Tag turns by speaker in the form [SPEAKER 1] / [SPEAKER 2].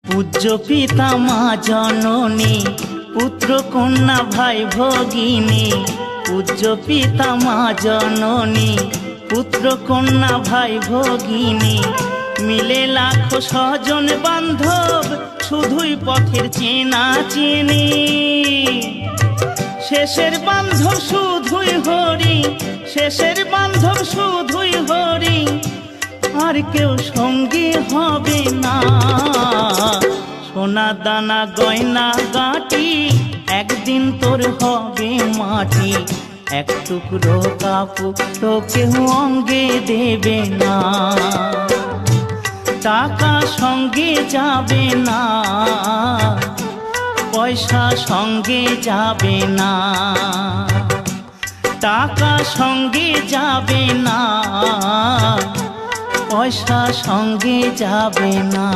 [SPEAKER 1] পূজ্য পিতা মা জননী, পুত্র কন্যা ভাই ভগিনী। পূজ্য পিতা মা জননী, পুত্র কন্যা ভাই ভগিনী। মিলে লাখো স্বজন বান্ধব, শুধুই পথের চেনা চেনে। শেষের বান্ধব শুধুই হরি, শেষের বান্ধব শুধুই হরি, আর কেউ সঙ্গী হবে না। সোনা দানা গয়না গাটি, একদিন তোর হবে মাটি। এক টুকরো কাপড় তো কেউ অঙ্গে দেবে না। টাকা সঙ্গে যাবে না, পয়সা সঙ্গে যাবে না। টাকা সঙ্গে যাবে না, পয়সা সঙ্গে যাবে না।